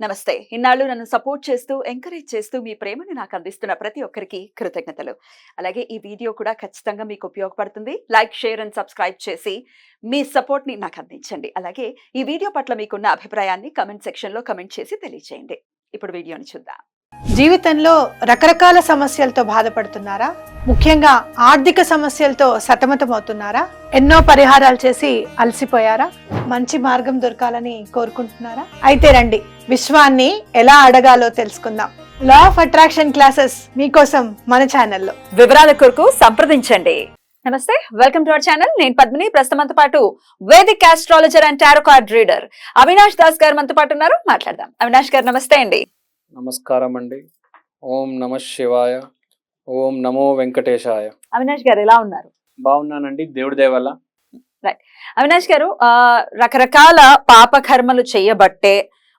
నమస్తే. ఇన్నాళ్ళు నన్ను సపోర్ట్ చేస్తూ, ఎంకరేజ్ చేస్తూ మీ ప్రేమని నాకు అందిస్తున్న ప్రతి ఒక్కరికి కృతజ్ఞతలు. అలాగే ఈ వీడియో కూడా ఖచ్చితంగా మీకు ఉపయోగపడుతుంది. లైక్, షేర్ అండ్ సబ్స్క్రైబ్ చేసి మీ సపోర్ట్‌ని నాకు అందించండి. అలాగే ఈ వీడియో పట్ల మీకున్న అభిప్రాయాన్ని కామెంట్ సెక్షన్‌లో కామెంట్ చేసి తెలియజేయండి. ఇప్పుడు వీడియోని చూద్దాం. జీవితంలో రకరకాల సమస్యలతో బాధపడుతున్నారా? ముఖ్యంగా ఆర్థిక సమస్యలతో సతమతమవుతున్నారా? ఎన్నో పరిహారాలు చేసి అలసిపోయారా? మంచి మార్గం దొరకాలని కోరుకుంటున్నారా? అయితే రండి, విశ్వాన్ని ఎలా అడగాలో తెలుసుకుందాం. లా ఆఫ్ అట్రాక్షన్ క్లాసెస్ మీకోసం మన ఛానల్లో. వివరాల కొరకు సంప్రదించండి. నమస్తే, వెల్కమ్ టు అవర్ ఛానల్. నేను పద్మిని. ప్రస్తుతంతో పాటు Vedic astrologer and tarot card reader Avinash Das గారు మనతో పాటు ఉన్నారు. మాట్లాడదాం. అవినాష్ గారు నమస్తే అండి. నమస్కారం అండి. ఓం నమ శివాయ. ఓం నమో వెంకటేశాయ. అవినాష్ గారు ఎలా ఉన్నారు? బాగున్నానండి, దేవుడి దయ వల్ల. రైట్. అవినాష్ గారు, రకరకాల పాప కర్మలు చేయబట్టే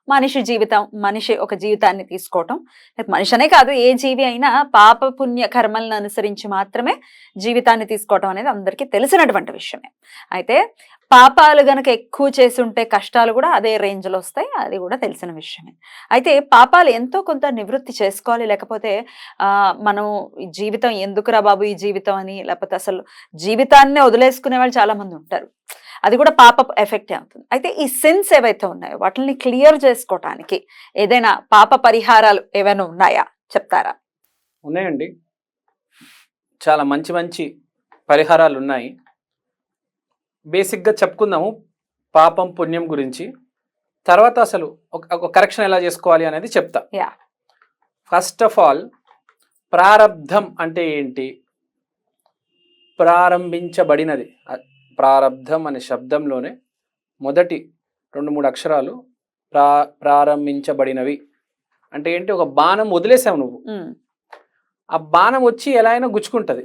మనిషి ఒక జీవితాన్ని తీసుకోవటం, మనిషి అనే కాదు, ఏ జీవి అయినా పాప పుణ్య కర్మలను అనుసరించి మాత్రమే జీవితాన్ని తీసుకోవటం అనేది అందరికీ తెలిసినటువంటి విషయమే. అయితే పాపాలు గనక ఎక్కువ చేసి ఉంటే కష్టాలు కూడా అదే రేంజ్లో వస్తాయి, అది కూడా తెలిసిన విషయమే. అయితే పాపాలు ఎంతో కొంత నివృత్తి చేసుకోవాలి, లేకపోతే మనం జీవితం ఎందుకురా బాబు ఈ జీవితం అని, లేకపోతే అసలు జీవితాన్నే వదిలేసుకునే వాళ్ళు చాలా మంది ఉంటారు. అది కూడా పాప ఎఫెక్ట్ అవుతుంది. అయితే ఈ సిన్స్ ఏవైతే ఉన్నాయో వాటిని క్లియర్ చేసుకోవటానికి ఏదైనా పాప పరిహారాలు ఏవైనా ఉన్నాయా, చెప్తారా? ఉన్నాయండి, చాలా మంచి మంచి పరిహారాలు ఉన్నాయి. బేసిక్గా చెప్పుకుందాము పాపం పుణ్యం గురించి, తర్వాత అసలు ఒక కరెక్షన్ ఎలా చేసుకోవాలి అనేది చెప్తా. ఫస్ట్ ఆఫ్ ఆల్, ప్రారబ్ధం అంటే ఏంటి? ప్రారంభించబడినది. ప్రారబ్ధం అనే శబ్దంలోనే మొదటి 2-3 అక్షరాలు ప్రారంభించబడినవి అంటే ఏంటి? ఒక బాణం వదిలేసావు నువ్వు, ఆ బాణం వచ్చి ఎలా అయినా గుచ్చుకుంటది.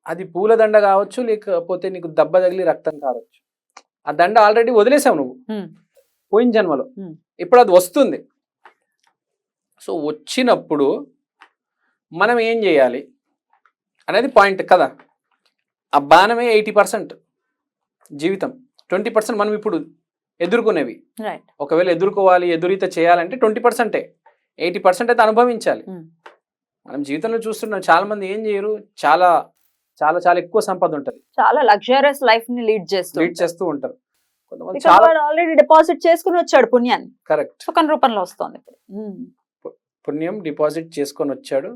అది పూలదండ కావచ్చు, లేకపోతే నీకు దెబ్బ తగిలి రక్తం కావచ్చు. ఆ దండ ఆల్రెడీ వదిలేసావు నువ్వు పోయిన జన్మలో, ఇప్పుడు అది వస్తుంది. సో వచ్చినప్పుడు మనం ఏం చేయాలి అనేది పాయింట్ కదా. ఆ బాణమే 80% జీవితం, 20% మనం ఇప్పుడు ఎదుర్కొనేవి. ఒకవేళ ఎదుర్కోవాలి, ఎదురీత చేయాలంటే 20%, 80% అయితే అనుభవించాలి. మనం జీవితంలో చూస్తున్నాం, చాలా మంది ఏం చేయరు, చాలా చాలా చాలా ఎక్కువ సంపద ఉంటది, చాలా లగ్జరియస్ లైఫ్ ని లీడ్ చేస్తూ ఉంటారు. కొంతమంది ఆల్రెడీ డిపాజిట్ చేసుకుని వచ్చాడు పుణ్యాన్ని, కరెక్ట్, సుఖం రూపంలో వస్తుంది. పుణ్యం డిపాజిట్ చేసుకొని వచ్చాడు,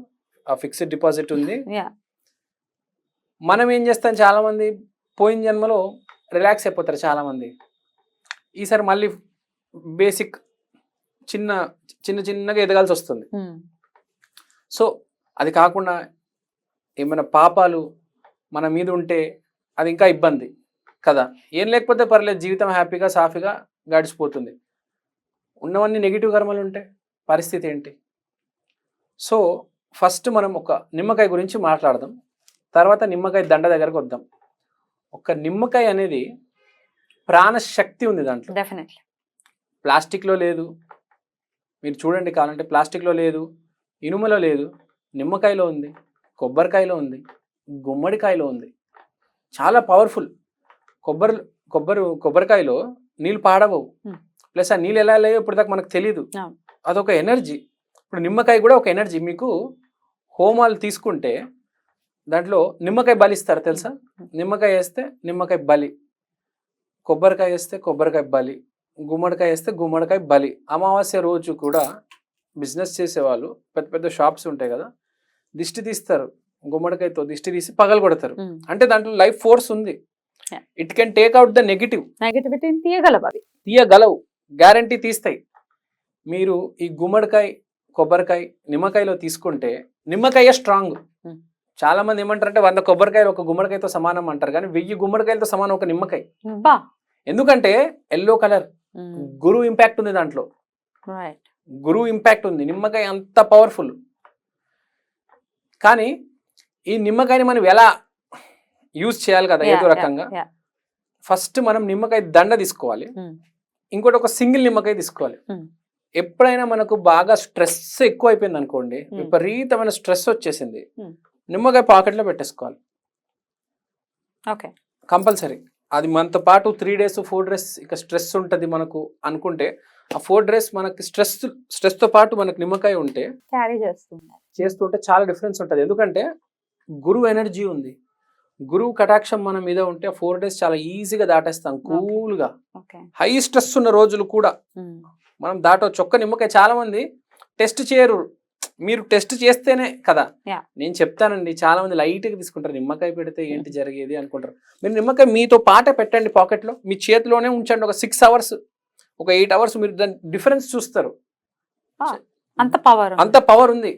ఆ ఫిక్స్డ్ డిపాజిట్ ఉంది. మనం ఏం చేస్తాం, చాలా మంది పోయిన జన్మలో రిలాక్స్ అయిపోతారు. చాలా మంది ఈసారి మళ్ళీ బేసిక్ చిన్నగా ఎదగాల్సి వస్తుంది. సో అది కాకుండా ఏమైనా పాపాలు మన మీద ఉంటే అది ఇంకా ఇబ్బంది కదా. ఏం లేకపోతే పర్లేదు, జీవితం హ్యాపీగా సాఫీగా గడిచిపోతుంది. ఉన్నవన్నీ నెగిటివ్ కర్మలు ఉంటే పరిస్థితి ఏంటి? సో ఫస్ట్ మనం ఒక నిమ్మకాయ గురించి మాట్లాడదాం, తర్వాత నిమ్మకాయ దండ దగ్గరకు వద్దాం. ఒక నిమ్మకాయ అనేది ప్రాణశక్తి ఉంది దాంట్లో. డెఫినెట్లీ ప్లాస్టిక్లో లేదు, మీరు చూడండి కావాలంటే, ప్లాస్టిక్లో లేదు, ఇనుములో లేదు, నిమ్మకాయలో ఉంది, కొబ్బరికాయలో ఉంది, గుమ్మడికాయలో ఉంది. చాలా పవర్ఫుల్. కొబ్బరికాయలో నీళ్ళు పాడవవు, ప్లస్ ఆ నీళ్ళు ఎలా లేవో ఇప్పుడు దాకా మనకు తెలియదు, అదొక ఎనర్జీ. ఇప్పుడు నిమ్మకాయ కూడా ఒక ఎనర్జీ. మీకు హోమాలు తీసుకుంటే దాంట్లో నిమ్మకాయ బలిస్తారు తెలుసా? నిమ్మకాయ వేస్తే నిమ్మకాయ బలి, కొబ్బరికాయ వేస్తే కొబ్బరికాయ బలి, గుమ్మడికాయ వేస్తే గుమ్మడికాయ బలి. అమావాస్య రోజు కూడా బిజినెస్ చేసేవాళ్ళు, పెద్ద పెద్ద షాప్స్ ఉంటాయి కదా, దిష్టి తీస్తారు, గుమ్మడికాయతో దిష్టి తీసి పగలు కొడతారు. అంటే దాంట్లో లైఫ్ ఫోర్స్ ఉంది. It can take out the negativity, తీయగలవు, గ్యారంటీ తీస్తాయి. మీరు ఈ గుమ్మడికాయ, కొబ్బరికాయ, నిమ్మకాయలో తీసుకుంటే నిమ్మకాయ స్ట్రాంగ్. చాలా మంది ఏమంటారంటే 100 కొబ్బరికాయలు ఒక గుమ్మడికాయతో సమానం అంటారు, కానీ 1000 గుమ్మడికాయలతో సమానం ఒక నిమ్మకాయ. ఎందుకంటే ఎల్లో కలర్, గురువు ఇంపాక్ట్ ఉంది దాంట్లో, గురువు ఇంపాక్ట్ ఉంది. నిమ్మకాయ అంత పవర్ఫుల్. కానీ ఈ నిమ్మకాయని మనం ఎలా యూజ్ చేయాలి కదా, ఏదో రకంగా. ఫస్ట్ మనం నిమ్మకాయ దండ తీసుకోవాలి, ఇంకోటి ఒక సింగిల్ నిమ్మకాయ తీసుకోవాలి. ఎప్పుడైనా మనకు బాగా స్ట్రెస్ ఎక్కువ అయిపోయింది అనుకోండి, విపరీతమైన స్ట్రెస్ వచ్చేసింది, నిమ్మకాయ పాకెట్లో పెట్టేసుకోవాలి కంపల్సరీ. అది మనతో పాటు 3 days 4 days ఇక స్ట్రెస్ ఉంటుంది మనకు అనుకుంటే, ఆ 4 days మనకి స్ట్రెస్తో పాటు మనకు నిమ్మకాయ ఉంటే క్యారీ చేస్తుంటే చాలా డిఫరెన్స్ ఉంటుంది. ఎందుకంటే గురువు ఎనర్జీ ఉంది, గురువు కటాక్షం మన మీద ఉంటే ఆ 4 days చాలా ఈజీగా దాటేస్తాం కూల్గా. హై స్ట్రెస్ ఉన్న రోజులు కూడా మనం దాటవచ్చు. ఒక్క నిమ్మకాయ. చాలా మంది టెస్ట్ చేయరు, మీరు టెస్ట్ చేస్తేనే కదా. నేను చెప్తానండి, చాలా మంది లైట్గా తీసుకుంటారు, నిమ్మకాయ పెడితే ఏంటి జరిగేది అనుకుంటారు. మీరు నిమ్మకాయ మీతో పాటే పెట్టండి, పాకెట్లో మీ చేతిలోనే ఉంచండి. ఒక 6 hours, ఒక 8 hours మీరు దాని డిఫరెన్స్ చూస్తారు. అంత పవర్ ఉంది.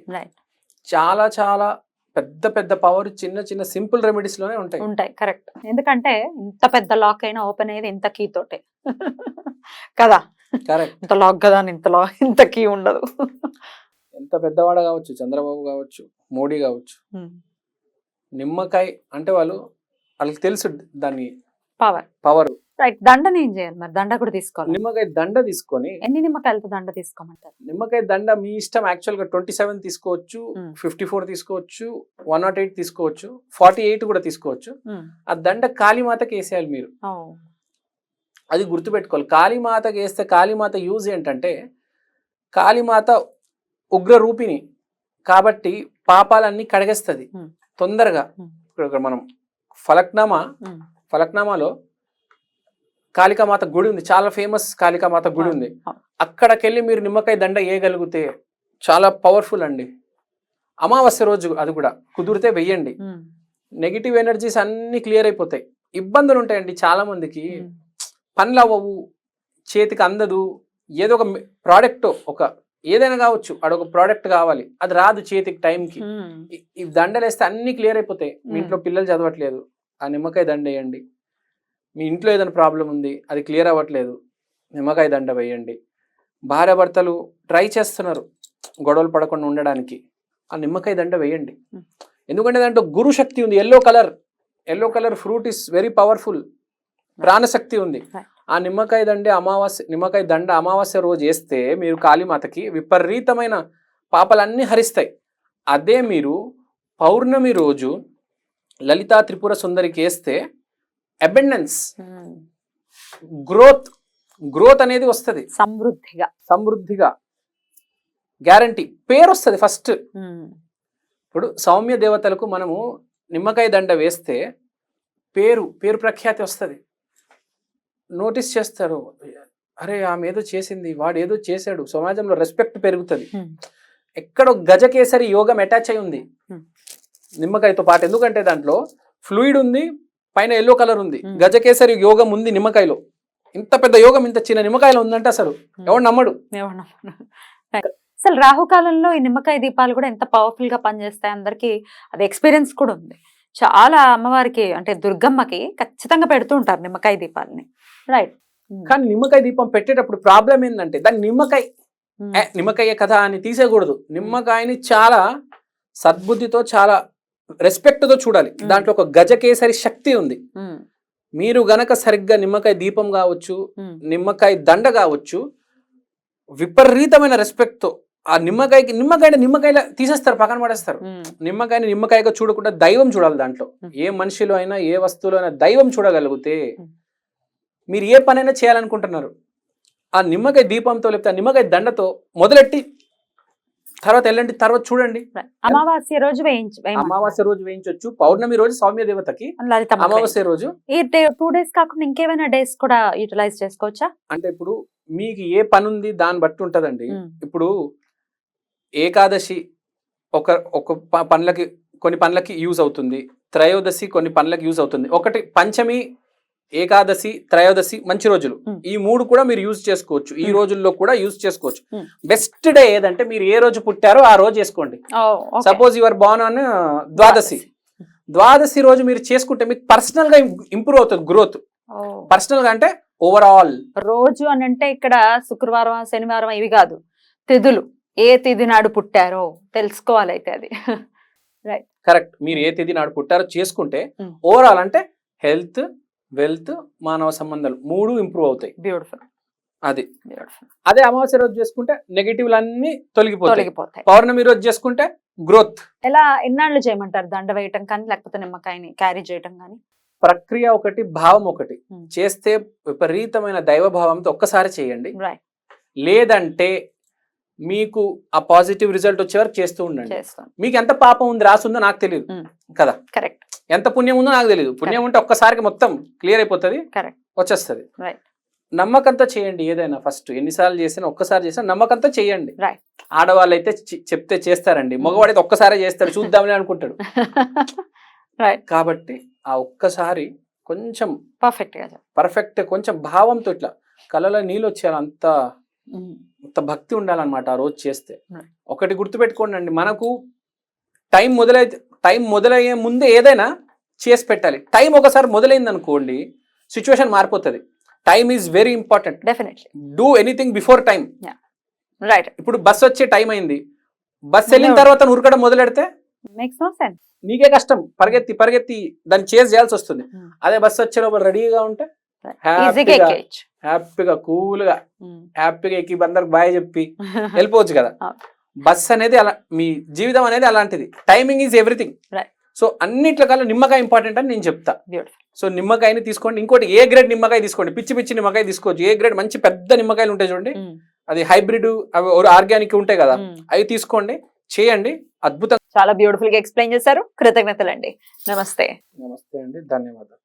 చాలా చాలా పెద్ద పెద్ద పవర్ చిన్న చిన్న సింపుల్ రెమెడీస్ లోనే ఉంటాయి. కరెక్ట్. ఎందుకంటే ఇంత పెద్ద లాక్ అయినా ఓపెన్ అయ్యేది ఇంత కీ తోటే కదా. కరెక్ట్. ఇంత లాక్ కదా, ఇంత కీ ఉండదు. ఎంత పెద్దవాడ కావచ్చు, చంద్రబాబు కావచ్చు, మోడీ కావచ్చు, నిమ్మకాయ అంటే వాళ్ళకి తెలుసు దాని పవర్. రైట్. దండని ఏం చేయాలి మరి? దండ కూడా తీసుకోవాలి. నిమ్మకాయ దండ తీసుకొని, ఎన్ని నిమ్మకాయలతో దండ తీసుకోమంటారు? నిమ్మకాయ దండ మీ ఇష్టం. యాక్చువల్ గా 27 తీసుకోవచ్చు, 54 తీసుకోవచ్చు, 108 తీసుకోవచ్చు, 48 కూడా తీసుకోవచ్చు. ఆ దండ కాళీమాతకి వేసేయాలి మీరు. అది గుర్తుపెట్టుకోవాలి. కాళీమాతకి వేస్తే కాళీమాత యూజ్ ఏంటంటే, కాళీమాత ఉగ్ర రూపిణి కాబట్టి పాపాలన్నీ కడిగేస్తుంది తొందరగా. ఇప్పుడు మనం ఫలక్నామాలో కాళికామాత గుడి ఉంది, చాలా ఫేమస్ కాళికామాత గుడి ఉంది. అక్కడికెళ్ళి మీరు నిమ్మకాయ దండ వేయగలిగితే చాలా పవర్ఫుల్ అండి. అమావాస్య రోజు అది కూడా కుదిరితే వెయ్యండి. నెగిటివ్ ఎనర్జీస్ అన్ని క్లియర్ అయిపోతాయి. ఇబ్బందులు ఉంటాయండి చాలా మందికి, పనులు అవ్వవు, చేతికి అందదు. ఏదో ఒక ప్రోడక్ట్, ఏదైనా కావచ్చు, అడొక ప్రోడక్ట్ కావాలి, అది రాదు చేతికి టైంకి. ఈ దండలు వేస్తే అన్ని క్లియర్ అయిపోతాయి. మీ ఇంట్లో పిల్లలు చదవట్లేదు, ఆ నిమ్మకాయ దండ వేయండి. మీ ఇంట్లో ఏదైనా ప్రాబ్లం ఉంది, అది క్లియర్ అవ్వట్లేదు, నిమ్మకాయ దండ వేయండి. భార్యాభర్తలు ట్రై చేస్తున్నారు గొడవలు పడకుండా ఉండడానికి, ఆ నిమ్మకాయ దండ వేయండి. ఎందుకంటే దాంట్లో గురు శక్తి ఉంది. Yellow colour fruit is very powerful, ప్రాణశక్తి ఉంది. ఆ నిమ్మకాయ దండ అమావాస్య రోజు వేస్తే మీరు కాళీమాతకి విపరీతమైన పాపాలన్నీ హరిస్తాయి. అదే మీరు పౌర్ణమి రోజు లలితా త్రిపుర సుందరికి వేస్తే అబెండెన్స్, గ్రోత్ అనేది వస్తుంది, సమృద్ధిగా గ్యారంటీ. పేరు వస్తుంది ఫస్ట్. ఇప్పుడు సౌమ్య దేవతలకు మనము నిమ్మకాయ దండ వేస్తే పేరు ప్రఖ్యాతి వస్తుంది. నోటీస్ చేస్తారు, అరే ఆమె ఏదో చేసింది, వాడు ఏదో చేశాడు, సమాజంలో రెస్పెక్ట్ పెరుగుతుంది. ఎక్కడో గజకేసరి యోగం అటాచ్ అయి ఉంది నిమ్మకాయతో పాటు. ఎందుకంటే దాంట్లో ఫ్లూయిడ్ ఉంది, పైన ఎల్లో కలర్ ఉంది. గజకేసరి యోగం ఉంది నిమ్మకాయలో. ఇంత పెద్ద యోగం ఇంత చిన్న నిమ్మకాయలో ఉందంటే అసలు ఎవడు నమ్మడు. అసలు రాహుకాలంలో ఈ నిమ్మకాయ దీపాలు కూడా ఎంత పవర్ఫుల్ గా పనిచేస్తాయి, అందరికి అది ఎక్స్పీరియన్స్ కూడా ఉంది. చాలా అమ్మవారికి అంటే దుర్గమ్మకి ఖచ్చితంగా పెడుతూ ఉంటారు నిమ్మకాయ దీపాలని. రైట్. కానీ నిమ్మకాయ దీపం పెట్టేటప్పుడు ప్రాబ్లం ఏంటంటే, దాన్ని నిమ్మకాయ కదా అని తీసేయకూడదు. నిమ్మకాయని చాలా సద్బుద్ధితో, చాలా రెస్పెక్ట్ తో చూడాలి. దాంట్లో ఒక గజకేసరి శక్తి ఉంది. మీరు గనక సరిగ్గా నిమ్మకాయ దీపం కావచ్చు, నిమ్మకాయ దండ కావచ్చు, విపరీతమైన రెస్పెక్ట్ తో ఆ నిమ్మకాయలా తీసేస్తారు, పక్కన పడేస్తారు. నిమ్మకాయగా చూడకుండా దైవం చూడాలి. దాంట్లో ఏ మనిషిలో అయినా, ఏ వస్తువులో అయినా దైవం చూడగలిగితే మీరు ఏ పనైనా చేయాలనుకుంటున్నారు. ఆ నిమ్మకాయ దీపంతో లేకపోతే ఆ నిమ్మకాయ దండతో మొదలెట్టి తర్వాత వెళ్ళండి, తర్వాత చూడండి. అమావాస్య రోజు వేయించవచ్చు, పౌర్ణమి రోజు సౌమ్య దేవతకి, అమావాస్య రోజు. 2 days కాకుండా ఇంకేమైనా డేస్ కూడా యూటిలైజ్ చేసుకోవచ్చా? అంటే ఇప్పుడు మీకు ఏ పని ఉంది దాన్ని బట్టి ఉంటదండి. ఇప్పుడు ఏకాదశి కొన్ని పనులకి యూజ్ అవుతుంది, త్రయోదశి కొన్ని పనులకి యూజ్ అవుతుంది. ఒకటి పంచమి, ఏకాదశి, త్రయోదశి మంచి రోజులు. ఈ 3 కూడా మీరు యూజ్ చేసుకోవచ్చు. ఈ రోజుల్లో కూడా యూజ్ చేసుకోవచ్చు. బెస్ట్ డే ఏదంటే మీరు ఏ రోజు పుట్టారో ఆ రోజు చేసుకోండి. సపోజ్ యువర్ బోర్న్ ఆన్ ద్వాదశి రోజు మీరు చేసుకుంటే మీకు పర్సనల్ గా ఇంప్రూవ్ అవుతుంది గ్రోత్. పర్సనల్ గా అంటే ఓవరాల్ రోజు అని అంటే ఇక్కడ శుక్రవారం, శనివారం ఇవి కాదు, తిథులు. ఏ తిథి నాడు పుట్టారో తెలుసుకోవాలి అయితే అది. రైట్. కరెక్ట్. మీరు ఏ తిథి నాడు పుట్టారో చేసుకుంటే ఓవరాల్ అంటే హెల్త్, వెల్త్, మానవ సంబంధాలు 3 ఇంప్రూవ్ అవుతాయి. బ్యూటిఫుల్. అదే అమావాస్య రోజు చేసుకుంటే నెగటివ్లు అన్ని తొలగిపోతాయి. పౌర్ణమి రోజు చేసుకుంటే గ్రోత్. ఎలా ఎన్నాళ్ళు చేయమంటారు దండ వేయటం కానీ, లేకపోతే నిమ్మకాయని క్యారీ చేయటం కానీ? ప్రక్రియ ఒకటి, భావం ఒకటి. Hmm. చేస్తే విపరీతమైన దైవ భావంతో ఒక్కసారి చేయండి, రైట్ లేదంటే మీకు ఆ పాజిటివ్ రిజల్ట్ వచ్చే వరకు చేస్తూ ఉండండి. చేస్తాం. మీకు ఎంత పాపం ఉంది రాసుందో నాకు తెలియదు Hmm. కదా, కరెక్ట్ ఎంత పుణ్యం ఉందో నాకు తెలియదు. పుణ్యం ఉంటే ఒక్కసారికి మొత్తం క్లియర్ అయిపోతుంది, కరెక్ట్ వచ్చేస్తుంది. రైట్ నమ్మకంతో చేయండి ఏదైనా. ఫస్ట్ ఎన్నిసార్లు చేసినా ఒక్కసారి చేసినా నమ్మకంతో చేయండి. రైట్ ఆడవాళ్ళు అయితే చెప్తే చేస్తారండి, మగవాడైతే ఒక్కసారే చేస్తాడు, చూద్దామని అనుకుంటాడు. రైట్ కాబట్టి ఆ ఒక్కసారి కొంచెం పర్ఫెక్ట్ గా పర్ఫెక్ట్, కొంచెం భావంతో ఇట్లా కళ్ళలో నీళ్ళు వచ్చేయాలి, అంత భక్తి ఉండాలన్నమాట ఆ రోజు చేస్తే. Right. ఒకటి గుర్తుపెట్టుకోండి అండి, మనకు టైం మొదలయ్యే ముందే ఏదైనా చేసి పెట్టాలి. టైం ఒకసారి మొదలైంది అనుకోండి సిచ్యువేషన్ మారిపోతుంది. Time is very important. Definitely do anything before time. Right ఇప్పుడు బస్ వచ్చే టైం అయింది, బస్ వెళ్ళిన తర్వాత నువ్వు ఉరకడం మొదలెడితే మేక్స్ నో సెన్స్. నీకే కష్టం, పరిగెత్తి దాన్ని చేసి చేయాల్సి వస్తుంది. అదే బస్ వచ్చే లోపల రెడీగా ఉంటే ఈజీగా ఎక్కేయచ్చు. హ్యాపీగా కూల్గా హ్యాపీగా ఎక్కి అందరికి బాయ్ చెప్పి వెళ్ళిపోవచ్చు కదా. బస్ అనేది అలా, మీ జీవితం అనేది అలాంటిది. Timing is everything. Right. So అన్నిట్ల కల్లా నిమ్మకాయ ఇంపార్టెంట్ అని నేను చెప్తా. Beautiful. సో నిమ్మకాయని తీసుకోండి. ఇంకోటి ఏ గ్రేడ్ నిమ్మకాయ తీసుకోండి, పిచ్చి నిమ్మకాయ తీసుకోవచ్చు. ఏ గ్రేడ్ మంచి పెద్ద నిమ్మకాయలు ఉంటాయి చూడండి, అది హైబ్రిడ్, అవి ఆర్గానిక్ ఉంటాయి కదా, అవి తీసుకోండి, చేయండి, అద్భుతంగా. చాలా బ్యూటిఫుల్ గా ఎక్స్ప్లెయిన్ చేశారు. కృతజ్ఞతలండి. నమస్తే. నమస్తే అండి, ధన్యవాదాలు.